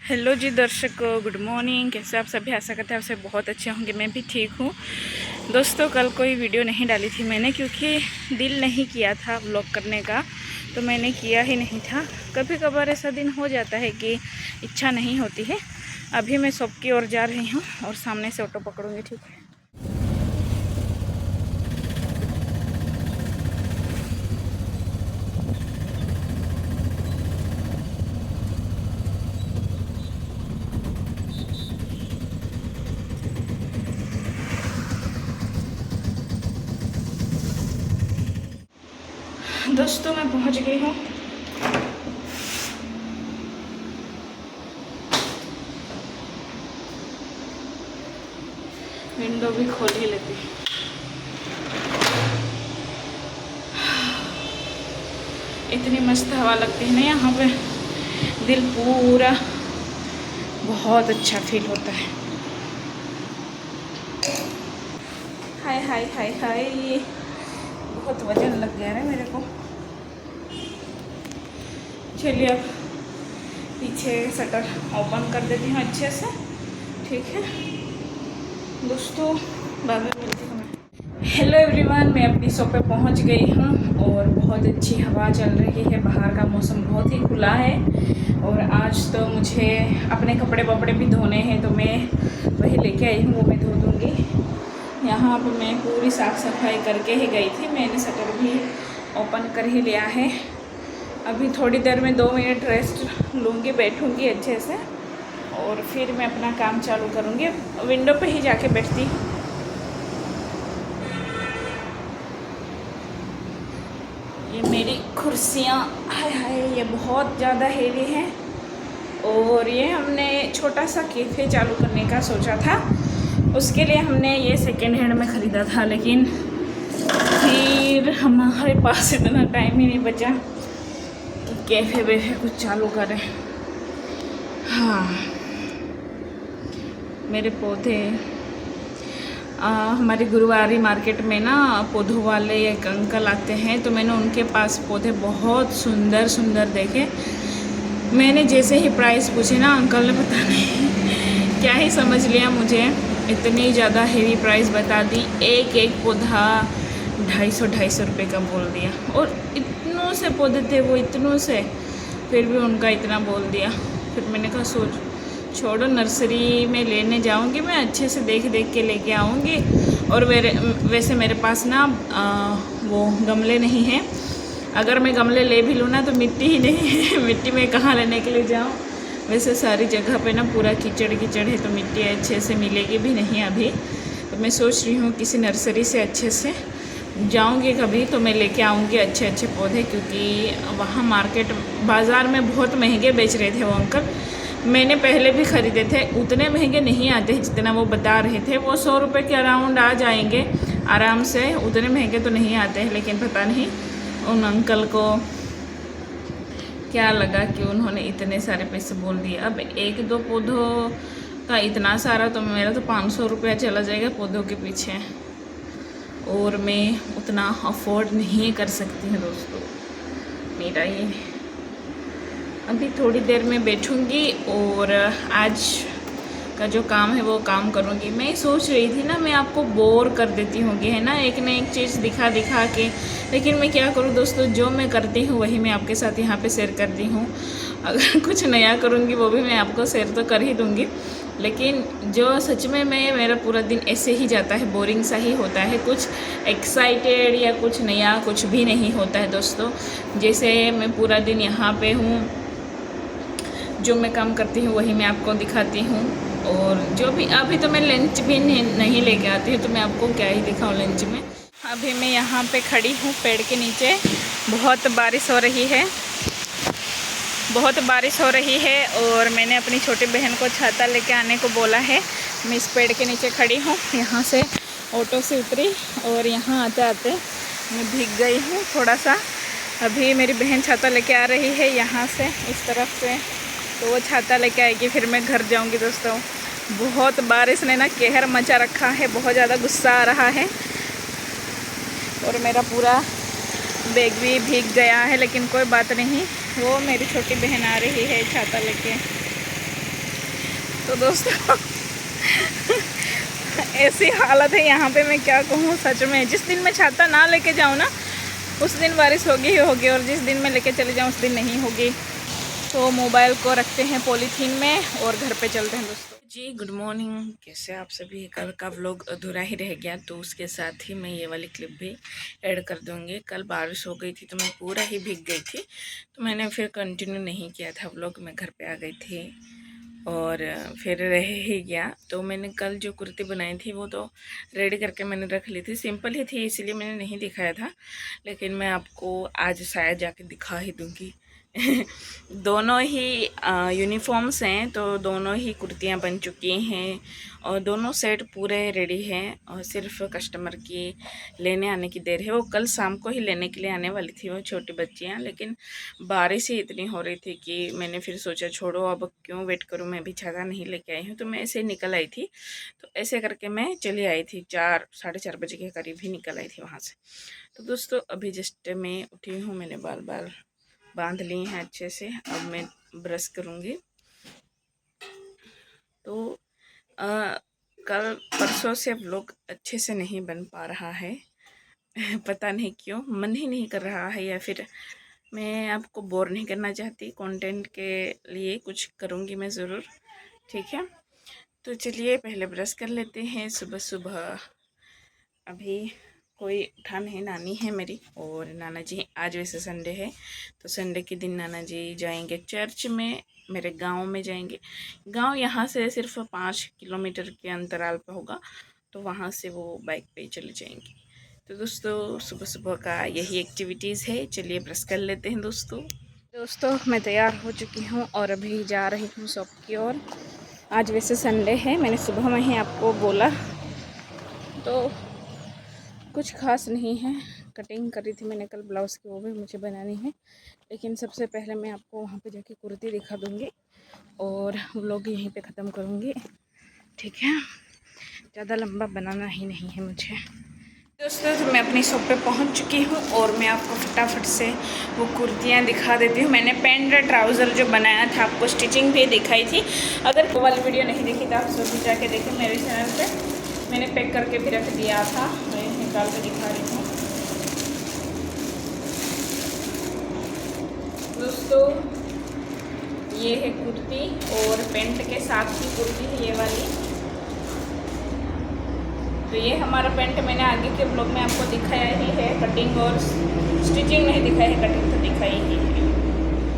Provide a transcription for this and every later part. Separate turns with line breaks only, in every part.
Hello जी दर्शकों, good morning. कैसे आप सभी? आशा करते हैं आप सब बहुत अच्छे होंगे। मैं भी ठीक हूँ दोस्तों। कल कोई वीडियो नहीं डाली थी मैंने, क्योंकि दिल नहीं किया था व्लॉग करने का, तो मैंने किया ही नहीं था। कभी कभार ऐसा दिन हो जाता है कि इच्छा नहीं होती है। अभी मैं शॉप की ओर जा रही हूँ और सामने से ऑटो पकड़ूँगी, ठीक है। दोस्तों मैं पहुँच गई हूँ। विंडो भी खोल ही लेती हूँ। इतनी मस्त हवा लगती है ना यहाँ पे, दिल पूरा बहुत अच्छा फील होता है। हाय हाय हाय हाय, बहुत वजन लग गया है मेरे को। चलिए अब पीछे शटर ओपन कर देती हूँ अच्छे से, ठीक है दोस्तों। बाद में मिलती हूँ मैं। हेलो एवरीवन, मैं अपनी शॉप पे पहुँच गई हूँ और बहुत अच्छी हवा चल रही है। बाहर का मौसम बहुत ही खुला है और आज तो मुझे अपने कपड़े वपड़े भी धोने हैं, तो मैं वही लेके आई हूँ, वो मैं धो दूँगी। यहाँ पर मैं पूरी साफ़ सफाई करके ही गई थी। मैंने शटर भी ओपन कर ही लिया है। अभी थोड़ी देर में 2 मिनट रेस्ट लूँगी, बैठूँगी अच्छे से और फिर मैं अपना काम चालू करूँगी। विंडो पे ही जाके बैठती हूँ। ये मेरी कुर्सियाँ, हाय हाय, ये बहुत ज़्यादा हेवी हैं। और ये हमने छोटा सा कैफ़े चालू करने का सोचा था, उसके लिए हमने ये सेकेंड हैंड में ख़रीदा था, लेकिन फिर हमारे पास इतना टाइम ही नहीं बचा कि कैफ़े वैफे कुछ चालू करें। हाँ, मेरे पौधे हमारी गुरुवारी मार्केट में ना पौधों वाले एक अंकल आते हैं, तो मैंने उनके पास पौधे बहुत सुंदर सुंदर देखे। मैंने जैसे ही प्राइस पूछे ना, अंकल ने पता नहीं क्या ही समझ लिया मुझे, इतनी ज़्यादा हेवी प्राइस बता दी। एक एक पौधा 250 रुपये का बोल दिया, और इतनों से पौधे थे वो, इतनों से, फिर भी उनका इतना बोल दिया। फिर मैंने कहा सोच छोड़ो, नर्सरी में लेने जाऊंगी मैं, अच्छे से देख देख के लेके आऊंगी। और वैसे मेरे पास ना वो गमले नहीं हैं। अगर मैं गमले ले भी लूँ ना तो मिट्टी ही नहीं है। मिट्टी में कहाँ लेने के लिए जाऊँ? वैसे सारी जगह पे ना पूरा कीचड़ कीचड़ है, तो मिट्टी अच्छे से मिलेगी भी नहीं अभी। तो मैं सोच रही हूँ किसी नर्सरी से अच्छे से जाऊंगी कभी, तो मैं लेके आऊँगी अच्छे अच्छे पौधे, क्योंकि वहाँ मार्केट बाज़ार में बहुत महंगे बेच रहे थे वो अंकल। मैंने पहले भी ख़रीदे थे, उतने महंगे नहीं आते जितना वो बता रहे थे। वो 100 रुपये के अराउंड आ जाएंगे आराम से, उतने महंगे तो नहीं आते हैं। लेकिन पता नहीं उन अंकल को क्या लगा कि उन्होंने इतने सारे पैसे बोल दिए। अब एक दो पौधों का इतना सारा, तो मेरा तो 500 रुपया चला जाएगा पौधों के पीछे, और मैं उतना अफोर्ड नहीं कर सकती हूँ दोस्तों। मेरा ये अभी थोड़ी देर में बैठूँगी और आज का जो काम है वो काम करूँगी। मैं सोच रही थी ना, मैं आपको बोर कर देती होंगी, है ना, एक न एक चीज़ दिखा दिखा के, लेकिन मैं क्या करूँ दोस्तों, जो मैं करती हूँ वही मैं आपके साथ यहाँ पे शेयर करती हूँ। अगर कुछ नया करूँगी वो भी मैं आपको शेयर तो कर ही दूँगी, लेकिन जो सच में मेरा पूरा दिन ऐसे ही जाता है, बोरिंग सा ही होता है। कुछ एक्साइटेड या कुछ नया कुछ भी नहीं होता है दोस्तों। जैसे मैं पूरा दिन यहाँ पे हूँ, जो मैं काम करती हूँ वही मैं आपको दिखाती हूँ। और जो भी अभी तो मैं लंच भी नहीं लेके आती हूँ, तो मैं आपको क्या ही दिखाऊँ लंच में। अभी मैं यहाँ पे खड़ी हूँ पेड़ के नीचे, बहुत बारिश हो रही है, बहुत बारिश हो रही है। और मैंने अपनी छोटी बहन को छाता लेके आने को बोला है। मैं इस पेड़ के नीचे खड़ी हूँ, यहाँ से ऑटो से उतरी और यहाँ आते आते मैं भीग गई हूँ थोड़ा सा। अभी मेरी बहन छाता लेके आ रही है यहाँ से, इस तरफ से, तो वो छाता लेके आएगी, फिर मैं घर जाऊँगी दोस्तों। बहुत बारिश ने ना कहर मचा रखा है, बहुत ज़्यादा गुस्सा आ रहा है, और मेरा पूरा बैग भी भीग गया है, लेकिन कोई बात नहीं। वो मेरी छोटी बहन आ रही है छाता लेके। तो दोस्तों ऐसी हालत है यहाँ पे, मैं क्या कहूँ सच में। जिस दिन मैं छाता ना लेके जाऊँ ना उस दिन बारिश होगी ही होगी, और जिस दिन मैं लेके चले जाऊँ उस दिन नहीं होगी। तो मोबाइल को रखते हैं पॉलीथीन में और घर पे चलते हैं दोस्तों जी। गुड मॉर्निंग, कैसे आप सभी। कल का व्लॉग अधूरा ही रह गया, तो उसके साथ ही मैं ये वाली क्लिप भी ऐड कर दूँगी। कल बारिश हो गई थी तो मैं पूरा ही भीग गई थी, तो मैंने फिर कंटिन्यू नहीं किया था व्लॉग। मैं घर पे आ गई थी और फिर रह ही गया। तो मैंने कल जो कुर्ती बनाई थी वो तो रेडी करके मैंने रख ली थी, सिंपल ही थी इसलिए मैंने नहीं दिखाया था, लेकिन मैं आपको आज शायद जाके दिखा ही दूँगी। दोनों ही यूनिफॉर्म्स हैं, तो दोनों ही कुर्तियां बन चुकी हैं और दोनों सेट पूरे रेडी हैं, और सिर्फ कस्टमर की लेने आने की देर है। वो कल शाम को ही लेने के लिए आने वाली थी वो छोटी बच्चियां, लेकिन बारिश ही इतनी हो रही थी कि मैंने फिर सोचा छोड़ो, अब क्यों वेट करूं, मैं भी छाता नहीं लेके आई हूं। तो मैं ऐसे निकल आई थी, तो ऐसे करके मैं चली आई थी। 4-4:30 बजे के करीब ही निकल आई थी वहाँ से। तो दोस्तों अभी जस्ट मैं उठी हूँ, मैंने बाल बांध लिए हैं अच्छे से। अब मैं ब्रश करूँगी। तो कल परसों से व्लॉग अच्छे से नहीं बन पा रहा है पता नहीं क्यों, मन ही नहीं कर रहा है, या फिर मैं आपको बोर नहीं करना चाहती। कंटेंट के लिए कुछ करूँगी मैं ज़रूर, ठीक है। तो चलिए पहले ब्रश कर लेते हैं सुबह सुबह। अभी कोई उठा नहीं, नानी है मेरी और नाना जी। आज वैसे संडे है, तो संडे के दिन नाना जी जाएंगे चर्च में, मेरे गांव में जाएंगे। गांव यहाँ से सिर्फ 5 किलोमीटर के अंतराल पर होगा, तो वहाँ से वो बाइक पे चले जाएंगे। तो दोस्तों सुबह सुबह का यही एक्टिविटीज़ है। चलिए ब्रश कर लेते हैं दोस्तों मैं तैयार हो चुकी हूँ और अभी जा रही हूँ शॉप की ओर। आज वैसे संडे है, मैंने सुबह में ही आपको बोला, तो कुछ खास नहीं है। कटिंग करी थी मैंने कल ब्लाउज़ की, वो भी मुझे बनानी है। लेकिन सबसे पहले मैं आपको वहाँ पे जाके कुर्ती दिखा दूँगी और व्लॉग यहीं पे ख़त्म करूँगी, ठीक है। ज़्यादा लंबा बनाना ही नहीं है मुझे। दोस्तों तो मैं अपनी शॉप पे पहुँच चुकी हूँ और मैं आपको फटाफट से वो कुर्तियाँ दिखा देती हूँ। मैंने पैंट ट्राउज़र जो बनाया था आपको स्टिचिंग भी दिखाई थी। अगर वो वाली वीडियो नहीं देखी तो आप जरूर जाके देखें मेरे चैनल पे, मैंने पैक करके भी रख दिया था। मैं निकाल के दिखा रही हूँ दोस्तों। ये है कुर्ती और पैंट के साथ की कुर्ती है ये वाली। तो ये हमारा पैंट मैंने आगे के ब्लॉग में आपको दिखाया ही है, कटिंग और स्टिचिंग नहीं दिखाई है, कटिंग तो दिखाई ही है।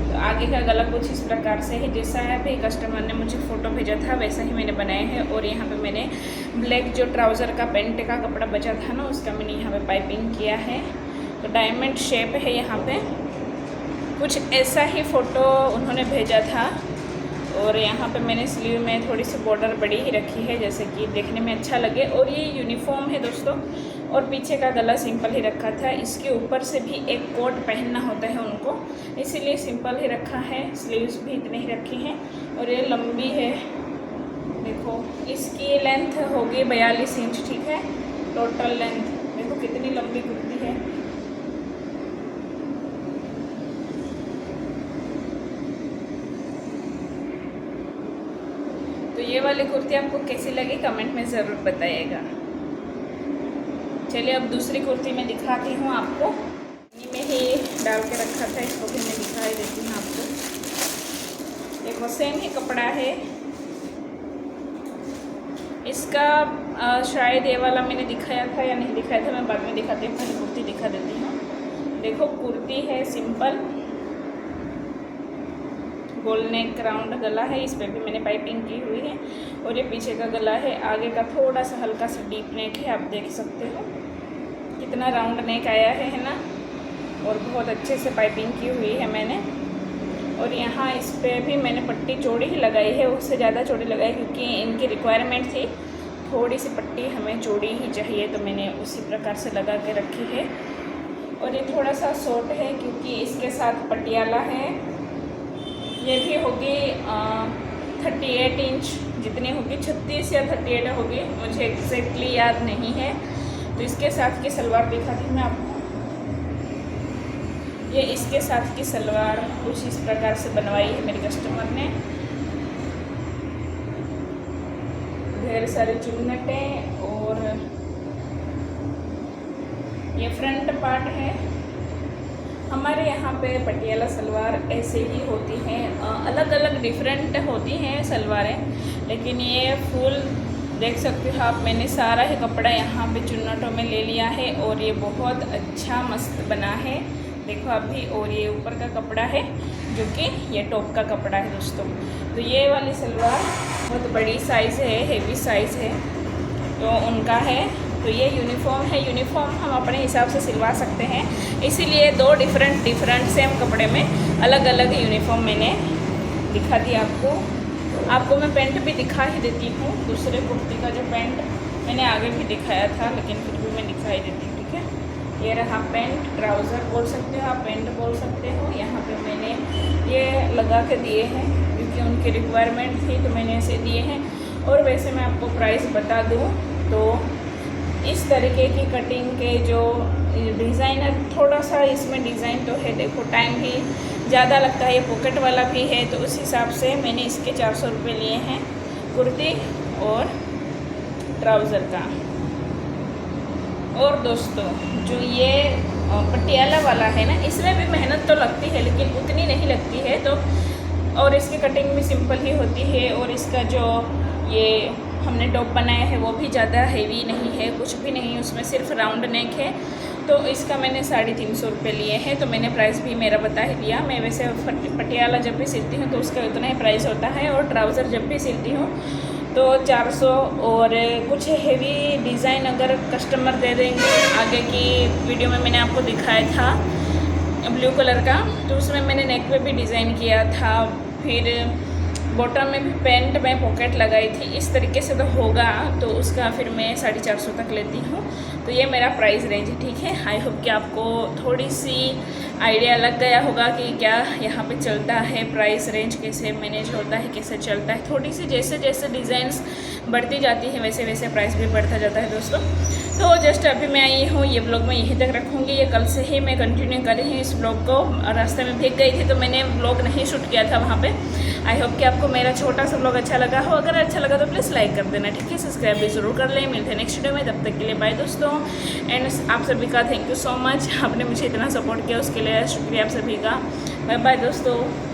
तो आगे का गला कुछ इस प्रकार से है, जैसा है भी कस्टमर ने मुझे फ़ोटो भेजा था वैसा ही मैंने बनाया है। और यहाँ पे मैंने ब्लैक जो ट्राउज़र का पैंट का कपड़ा बचा था ना, उसका मैंने यहाँ पे पाइपिंग किया है। तो डायमंड शेप है यहाँ पे, कुछ ऐसा ही फ़ोटो उन्होंने भेजा था। और यहाँ पे मैंने स्लीव में थोड़ी सी बॉर्डर बड़ी ही रखी है, जैसे कि देखने में अच्छा लगे। और ये यूनिफॉर्म है दोस्तों, और पीछे का गला सिंपल ही रखा था। इसके ऊपर से भी एक कोट पहनना होता है उनको, इसीलिए सिंपल ही रखा है। स्लीव्स भी इतने ही रखी हैं और ये लंबी है, देखो इसकी लेंथ होगी 42 इंच, ठीक है। टोटल लेंथ देखो कितनी लंबी कुर्ती है। तो ये वाली कुर्ती आपको कैसी लगी कमेंट में ज़रूर बताइएगा। चलिए अब दूसरी कुर्ती मैं दिखाती हूँ आपको। इन्हीं में ही डाल के रखा था, इसको भी मैं दिखाई देती हूँ आपको। देखो सेम ही कपड़ा है इसका। शायद ये वाला मैंने दिखाया था या नहीं दिखाया था, मैं बाद में दिखाती हूँ, पहले कुर्ती दिखा देती हूँ। देखो कुर्ती है सिंपल, गोल नेक राउंड गला है, इस पर भी मैंने पाइपिंग की हुई है। और ये पीछे का गला है, आगे का थोड़ा सा हल्का सा डीप नेक है, आप देख सकते हो कितना राउंड नेक आया है ना। और बहुत अच्छे से पाइपिंग की हुई है मैंने। और यहाँ इस पर भी मैंने पट्टी चौड़ी ही लगाई है, उससे ज़्यादा चौड़ी लगाई क्योंकि इनकी रिक्वायरमेंट थी थोड़ी सी पट्टी हमें चौड़ी ही चाहिए, तो मैंने उसी प्रकार से लगा के रखी है। और ये थोड़ा सा शॉर्ट है क्योंकि इसके साथ पटियाला है। ये भी होगी 38 इंच जितनी होगी, 36 या 38 होगी, मुझे एग्जैक्टली याद नहीं है। तो इसके साथ की सलवार दिखाती मैं आपको। ये इसके साथ की सलवार कुछ इस प्रकार से बनवाई है मेरे कस्टमर ने। ढेर सारे चुन्नटें और ये फ्रंट पार्ट है। हमारे यहाँ पे पटियाला सलवार ऐसे ही होती हैं, अलग अलग डिफरेंट होती हैं सलवारें, लेकिन ये फुल देख सकते हो आप, मैंने सारा ही कपड़ा यहाँ पे चुन्नटों में ले लिया है और ये बहुत अच्छा मस्त बना है, देखो अभी। और ये ऊपर का कपड़ा है जो कि ये टॉप का कपड़ा है दोस्तों। तो ये वाली सलवार बहुत बड़ी साइज़ है, हेवी साइज़ है, तो उनका है। तो ये यूनिफॉर्म है, यूनिफॉर्म हम अपने हिसाब से सिलवा सकते हैं, इसीलिए दो डिफरेंट सेम कपड़े में अलग अलग यूनिफॉर्म मैंने दिखा दी आपको मैं पेंट भी दिखा ही देती हूँ। दूसरे कुर्ती का जो पेंट मैंने आगे भी दिखाया था, लेकिन फिर भी मैं दिखा ही देती हूँ, ठीक है। ये रहा पेंट, ट्राउज़र बोल सकते हो आप, पेंट बोल सकते हो। यहाँ पे मैंने ये लगा के दिए हैं क्योंकि उनकी रिक्वायरमेंट थी, तो मैंने ऐसे दिए हैं। और वैसे मैं आपको प्राइस बता दूँ तो इस तरीके की कटिंग के जो डिज़ाइनर, थोड़ा सा इसमें डिज़ाइन तो है, देखो टाइम भी ज़्यादा लगता है, ये पॉकेट वाला भी है, तो उस हिसाब से मैंने इसके 400 रुपये लिए हैं कुर्ती और ट्राउज़र का। और दोस्तों जो ये पटियाला वाला है ना, इसमें भी मेहनत तो लगती है लेकिन उतनी नहीं लगती है, तो और इसकी कटिंग भी सिंपल ही होती है। और इसका जो ये हमने टॉप बनाया है वो भी ज़्यादा हेवी नहीं है, कुछ भी नहीं, उसमें सिर्फ राउंड नेक है। तो इसका मैंने 350 रुपये लिए हैं, तो मैंने प्राइस भी मेरा बता ही दिया। मैं वैसे पटियाला जब भी सिलती हूँ तो उसका उतना ही प्राइस होता है, और ट्राउज़र जब भी सिलती हूँ तो 400। और कुछ हेवी डिज़ाइन अगर कस्टमर दे देंगे, आगे की वीडियो में मैंने आपको दिखाया था ब्लू कलर का, तो उसमें मैंने नेक पे भी डिज़ाइन किया था, फिर बॉटम में भी पेंट में पॉकेट लगाई थी, इस तरीके से तो होगा, तो उसका फिर मैं 450 तक लेती हूँ। तो ये मेरा प्राइस रेंज है, ठीक है। आई होप कि आपको थोड़ी सी आइडिया लग गया होगा कि क्या यहाँ पे चलता है, प्राइस रेंज कैसे मैनेज होता है, कैसे चलता है। थोड़ी सी जैसे जैसे डिज़ाइंस बढ़ती जाती है वैसे वैसे प्राइस भी बढ़ता जाता है दोस्तों। तो जस्ट अभी मैं आई हूँ, ये ब्लॉग मैं यहीं तक रखूँगी। ये कल से ही मैं कंटिन्यू कर रही हूँ इस ब्लॉग को। रास्ते में भीग गई थी तो मैंने ब्लॉग नहीं शूट किया था वहाँ पे। आई होप कि आपको मेरा छोटा सा ब्लॉग अच्छा लगा हो। अगर अच्छा लगा तो प्लीज़ लाइक कर देना, ठीक है। सब्सक्राइब भी ज़रूर कर लें। मिलते हैं नेक्स्ट वीडियो में, तब तक के लिए बाय दोस्तों। एंड आप सभी का थैंक यू सो मच, आपने मुझे इतना सपोर्ट किया उसके लिए शुक्रिया आप सभी का। बाय बाय दोस्तों।